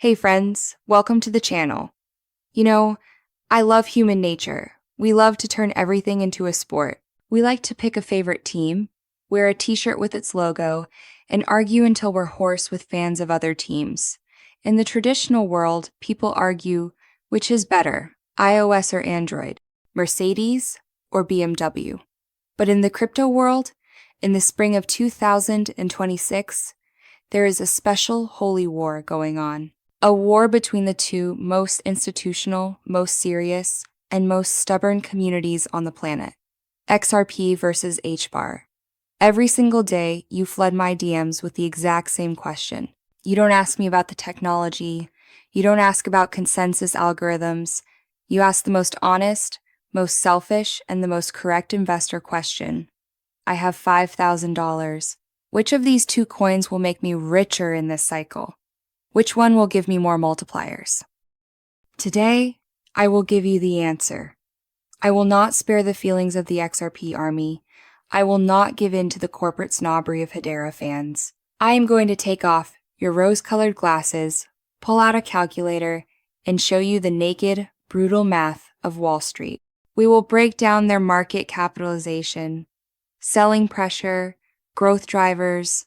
Hey friends, welcome to the channel. I love human nature. We love to turn everything into a sport. We like to pick a favorite team, wear a t-shirt with its logo, and argue until we're hoarse with fans of other teams. In the traditional world, people argue which is better, iOS or Android, Mercedes or BMW. But in the crypto world, in the spring of 2026, there is a special holy war going on. A war between the two most institutional, most serious, and most stubborn communities on the planet. XRP versus HBAR. Every single day, you flood my DMs with the exact same question. You don't ask me about the technology. You don't ask about consensus algorithms. You ask the most honest, most selfish, and the most correct investor question. I have $5,000. Which of these two coins will make me richer in this cycle? Which one will give me more multipliers? Today, I will give you the answer. I will not spare the feelings of the XRP army. I will not give in to the corporate snobbery of Hedera fans. I am going to take off your rose-colored glasses, pull out a calculator, and show you the naked, brutal math of Wall Street. We will break down their market capitalization, selling pressure, growth drivers,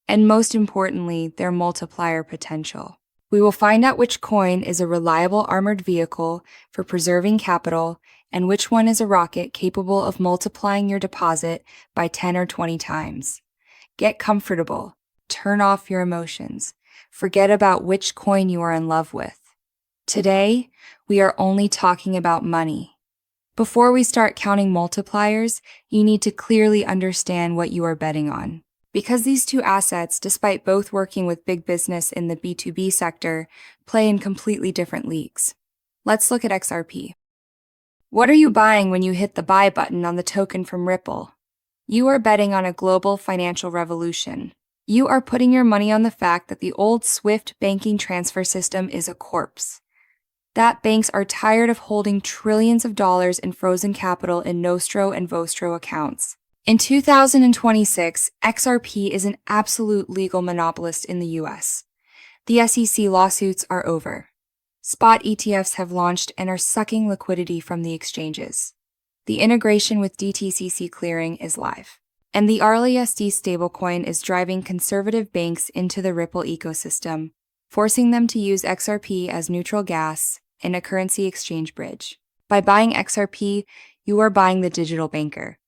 and most importantly, their multiplier potential. We will find out which coin is a reliable armored vehicle for preserving capital and which one is a rocket capable of multiplying your deposit by 10 or 20 times. Get comfortable. Turn off your emotions. Forget about which coin you are in love with. Today, we are only talking about money. Before we start counting multipliers, you need to clearly understand what you are betting on. Because these two assets, despite both working with big business in the B2B sector, play in completely different leagues. Let's look at XRP. What are you buying when you hit the buy button on the token from Ripple? You are betting on a global financial revolution. You are putting your money on the fact that the old SWIFT banking transfer system is a corpse. That banks are tired of holding trillions of dollars in frozen capital in Nostro and Vostro accounts. In 2026, XRP is an absolute legal monopolist in the US. The SEC lawsuits are over. Spot ETFs have launched and are sucking liquidity from the exchanges. The integration with DTCC clearing is live. And the RLUSD stablecoin is driving conservative banks into the Ripple ecosystem, forcing them to use XRP as neutral gas in a currency exchange bridge. By buying XRP, you are buying the digital banker.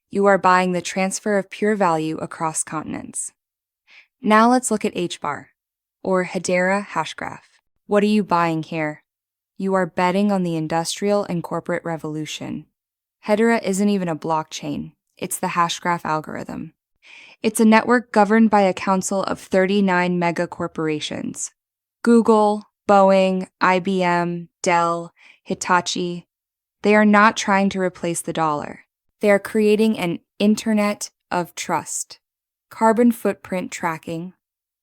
You are buying the transfer of pure value across continents. Now let's look at HBAR, or Hedera Hashgraph. What are you buying here? You are betting on the industrial and corporate revolution. Hedera isn't even a blockchain. It's the Hashgraph algorithm. It's a network governed by a council of 39 mega corporations. Google, Boeing, IBM, Dell, Hitachi. They are not trying to replace the dollar. They are creating an internet of trust, carbon footprint tracking,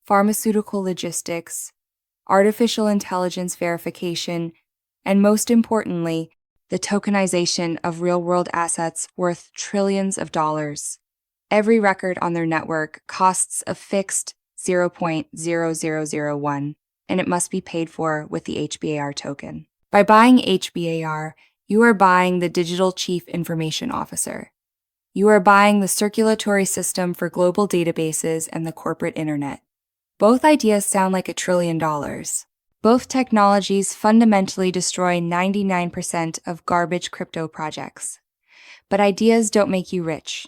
pharmaceutical logistics, artificial intelligence verification, and most importantly, the tokenization of real-world assets worth trillions of dollars. Every record on their network costs a fixed 0.0001, and it must be paid for with the HBAR token. By buying HBAR, you are buying the digital chief information officer. You are buying the circulatory system for global databases and the corporate internet. Both ideas sound like $1 trillion. Both technologies fundamentally destroy 99% of garbage crypto projects. But ideas don't make you rich.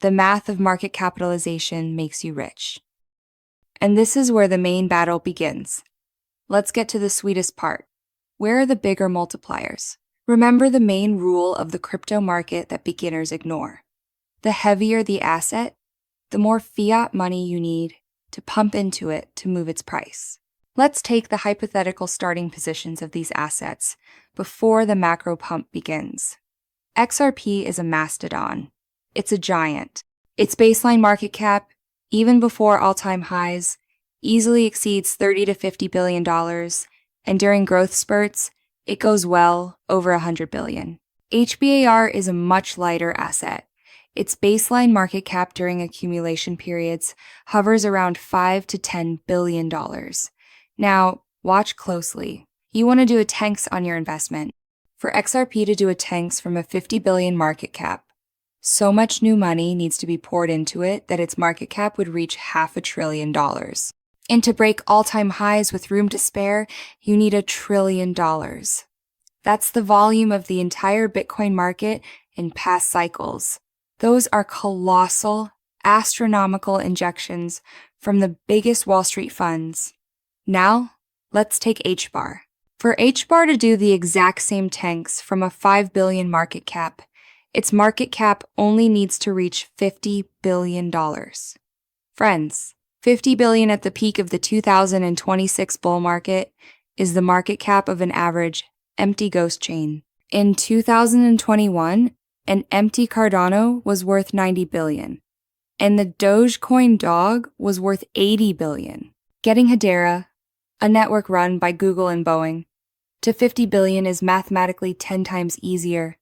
The math of market capitalization makes you rich. And this is where the main battle begins. Let's get to the sweetest part. Where are the bigger multipliers? Remember the main rule of the crypto market that beginners ignore. The heavier the asset, the more fiat money you need to pump into it to move its price. Let's take the hypothetical starting positions of these assets before the macro pump begins. XRP is a mastodon. It's a giant. Its baseline market cap, even before all-time highs, easily exceeds $30 to $50 billion, and during growth spurts, it goes well over $100 billion. HBAR is a much lighter asset. Its baseline market cap during accumulation periods hovers around $5 to $10 billion. Now, Watch closely. You want to do a tanks on your investment. For XRP to do a tanks from a 50 billion market cap, so much new money needs to be poured into it that its market cap would reach $500 billion. And to break all-time highs with room to spare, you need $1 trillion. That's the volume of the entire Bitcoin market in past cycles. Those are colossal, astronomical injections from the biggest Wall Street funds. Now, let's take HBAR. For HBAR to do the exact same tanks from a 5 billion market cap, its market cap only needs to reach $50 billion. Friends, $50 billion at the peak of the 2026 bull market is the market cap of an average empty ghost chain. In 2021, an empty Cardano was worth $90 billion, and the Dogecoin dog was worth $80 billion. Getting Hedera, a network run by Google and Boeing, to $50 billion is mathematically 10 times easier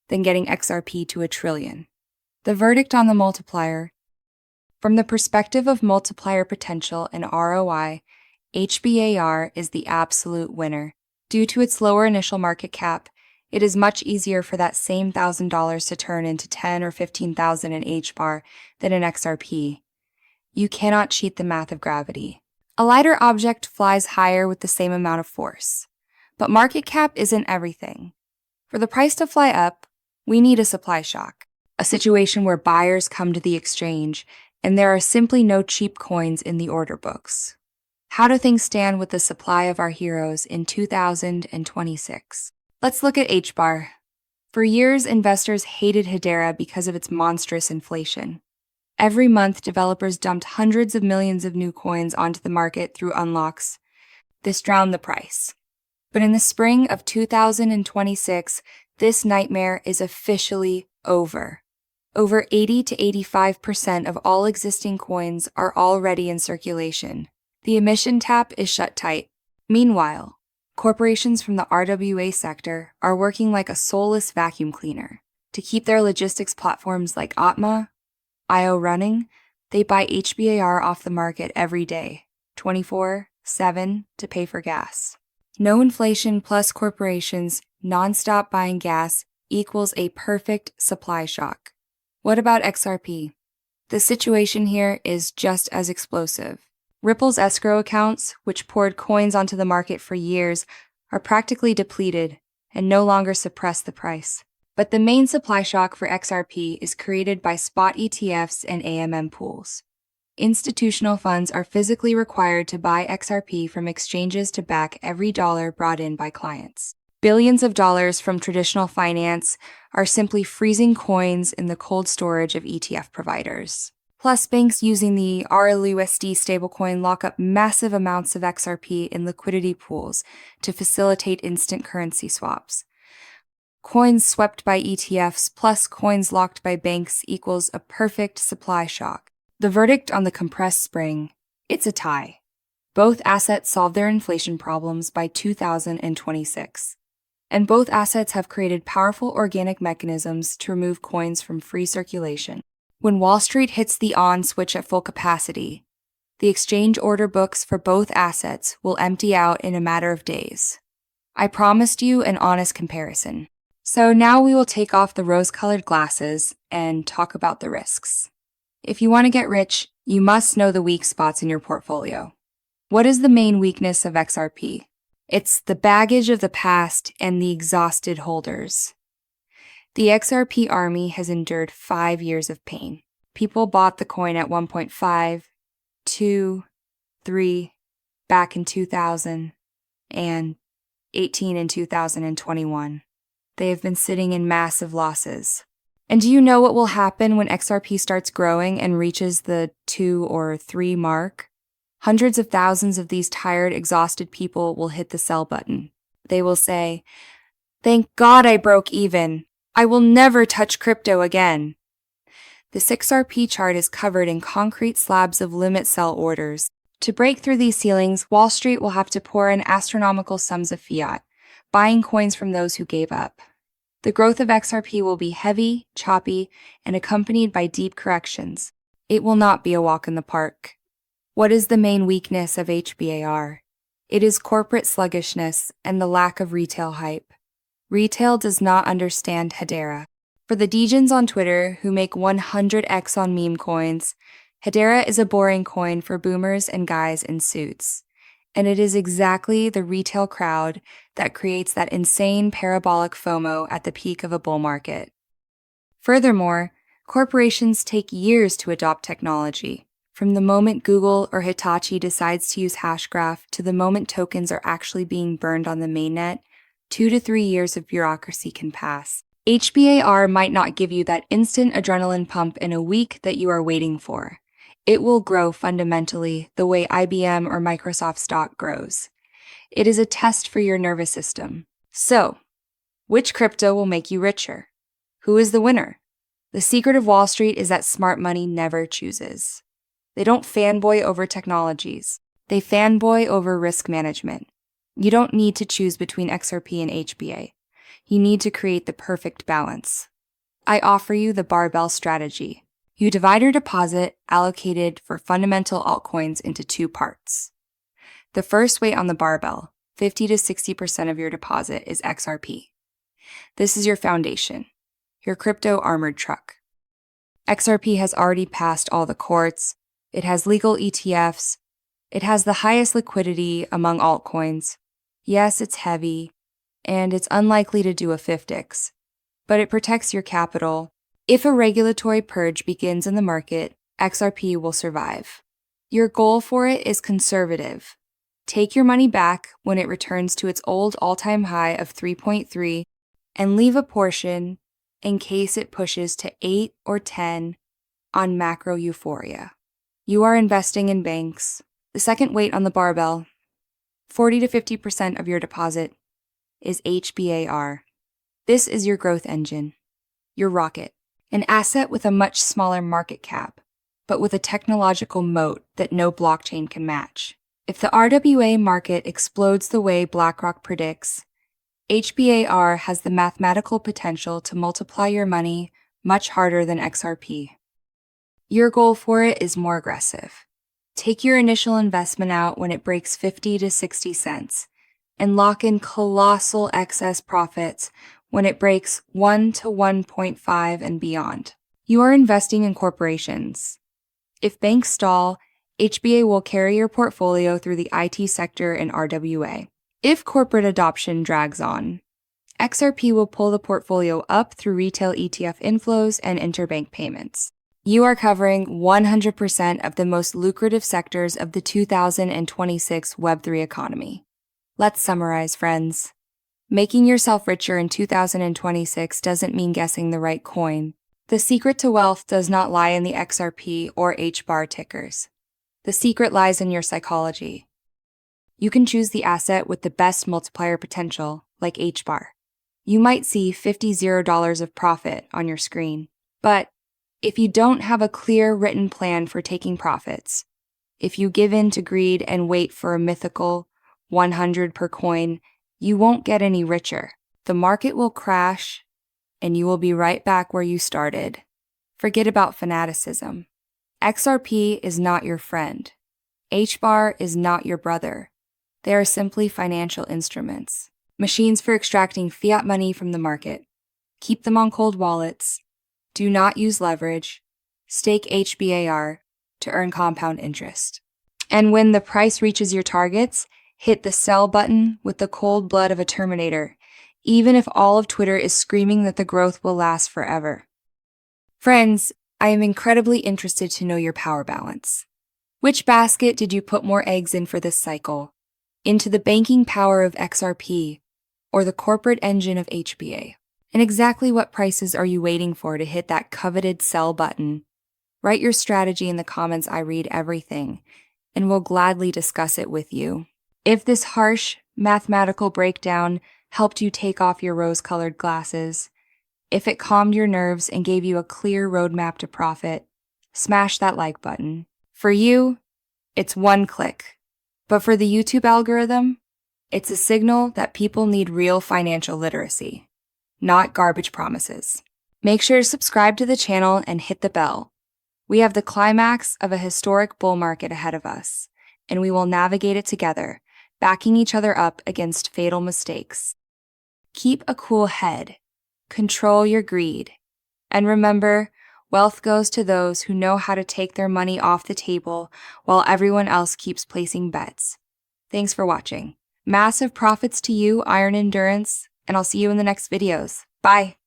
than getting XRP to $1 trillion. The verdict on the multiplier. From the perspective of multiplier potential and ROI, HBAR is the absolute winner. Due to its lower initial market cap, it is much easier for that same $1,000 to turn into $10,000 or $15,000 in HBAR than in XRP. You cannot cheat the math of gravity. A lighter object flies higher with the same amount of force. But market cap isn't everything. For the price to fly up, we need a supply shock, a situation where buyers come to the exchange and there are simply no cheap coins in the order books. How do things stand with the supply of our heroes in 2026? Let's look at HBAR. For years, investors hated Hedera because of its monstrous inflation. Every month, developers dumped hundreds of millions of new coins onto the market through unlocks. This drowned the price. But in the spring of 2026, this nightmare is officially over. Over 80 to 85% of all existing coins are already in circulation. The emission tap is shut tight. Meanwhile, corporations from the RWA sector are working like a soulless vacuum cleaner. To keep their logistics platforms like Atma, IO running, they buy HBAR off the market every day, 24/7, to pay for gas. No inflation plus corporations non-stop buying gas equals a perfect supply shock. What about XRP? The situation here is just as explosive. Ripple's escrow accounts, which poured coins onto the market for years, are practically depleted and no longer suppress the price. But the main supply shock for XRP is created by spot ETFs and AMM pools. Institutional funds are physically required to buy XRP from exchanges to back every dollar brought in by clients. Billions of dollars from traditional finance are simply freezing coins in the cold storage of ETF providers. Plus, banks using the RLUSD stablecoin lock up massive amounts of XRP in liquidity pools to facilitate instant currency swaps. Coins swept by ETFs plus coins locked by banks equals a perfect supply shock. The verdict on the compressed spring: it's a tie. Both assets solve their inflation problems by 2026. And both assets have created powerful organic mechanisms to remove coins from free circulation. When Wall Street hits the on switch at full capacity, the exchange order books for both assets will empty out in a matter of days. I promised you an honest comparison. So now we will take off the rose-colored glasses and talk about the risks. If you want to get rich, you must know the weak spots in your portfolio. What is the main weakness of XRP? It's the baggage of the past and the exhausted holders. The XRP army has endured 5 years of pain. People bought the coin at 1.5, 2, 3, back in 2000, and 18 in 2021. They have been sitting in massive losses. And do you know what will happen when XRP starts growing and reaches the 2 or 3 mark? Hundreds of thousands of these tired, exhausted people will hit the sell button. They will say, "Thank God I broke even. I will never touch crypto again." This XRP chart is covered in concrete slabs of limit sell orders. To break through these ceilings, Wall Street will have to pour in astronomical sums of fiat, buying coins from those who gave up. The growth of XRP will be heavy, choppy, and accompanied by deep corrections. It will not be a walk in the park. What is the main weakness of HBAR? It is corporate sluggishness and the lack of retail hype. Retail does not understand Hedera. For the degens on Twitter who make 100x on meme coins, Hedera is a boring coin for boomers and guys in suits. And it is exactly the retail crowd that creates that insane parabolic FOMO at the peak of a bull market. Furthermore, corporations take years to adopt technology. From the moment Google or Hitachi decides to use Hashgraph to the moment tokens are actually being burned on the mainnet, 2 to 3 years of bureaucracy can pass. HBAR might not give you that instant adrenaline pump in a week that you are waiting for. It will grow fundamentally the way IBM or Microsoft stock grows. It is a test for your nervous system. So, which crypto will make you richer? Who is the winner? The secret of Wall Street is that smart money never chooses. They don't fanboy over technologies. They fanboy over risk management. You don't need to choose between XRP and HBA. You need to create the perfect balance. I offer you the Barbell Strategy. You divide your deposit allocated for fundamental altcoins into 2 parts. The first weight on the barbell, 50 to 60% of your deposit, is XRP. This is your foundation, your crypto armored truck. XRP has already passed all the courts. It has legal ETFs. It has the highest liquidity among altcoins. Yes, it's heavy, and it's unlikely to do a 50x, but it protects your capital. If a regulatory purge begins in the market, XRP will survive. Your goal for it is conservative. Take your money back when it returns to its old all-time high of 3.3 and leave a portion in case it pushes to 8 or 10 on macro euphoria. You are investing in banks. The second weight on the barbell, 40 to 50% of your deposit, is HBAR. This is your growth engine, your rocket, an asset with a much smaller market cap, but with a technological moat that no blockchain can match. If the RWA market explodes the way BlackRock predicts, HBAR has the mathematical potential to multiply your money much harder than XRP. Your goal for it is more aggressive. Take your initial investment out when it breaks 50 to 60 cents and lock in colossal excess profits when it breaks 1 to 1.5 and beyond. You are investing in corporations. If banks stall, HBA will carry your portfolio through the IT sector and RWA. If corporate adoption drags on, XRP will pull the portfolio up through retail ETF inflows and interbank payments. You are covering 100% of the most lucrative sectors of the 2026 Web3 economy. Let's summarize, friends. Making yourself richer in 2026 doesn't mean guessing the right coin. The secret to wealth does not lie in the XRP or HBAR tickers. The secret lies in your psychology. You can choose the asset with the best multiplier potential, like HBAR. You might see $50 of profit on your screen, but if you don't have a clear written plan for taking profits, if you give in to greed and wait for a mythical 100 per coin, you won't get any richer. The market will crash, and you will be right back where you started. Forget about fanaticism. XRP is not your friend. HBAR is not your brother. They are simply financial instruments, machines for extracting fiat money from the market. Keep them on cold wallets. Do not use leverage. Stake HBAR to earn compound interest. And when the price reaches your targets, hit the sell button with the cold blood of a Terminator, even if all of Twitter is screaming that the growth will last forever. Friends, I am incredibly interested to know your power balance. Which basket did you put more eggs in for this cycle? Into the banking power of XRP or the corporate engine of HBA? And exactly what prices are you waiting for to hit that coveted sell button? Write your strategy in the comments. I read everything, and will gladly discuss it with you. If this harsh mathematical breakdown helped you take off your rose-colored glasses, if it calmed your nerves and gave you a clear roadmap to profit, smash that like button. For you, it's one click. But for the YouTube algorithm, it's a signal that people need real financial literacy, not garbage promises. Make sure to subscribe to the channel and hit the bell. We have the climax of a historic bull market ahead of us, and we will navigate it together, backing each other up against fatal mistakes. Keep a cool head. Control your greed. And remember, wealth goes to those who know how to take their money off the table while everyone else keeps placing bets. Thanks for watching. Massive profits to you, Iron Endurance, and I'll see you in the next videos. Bye!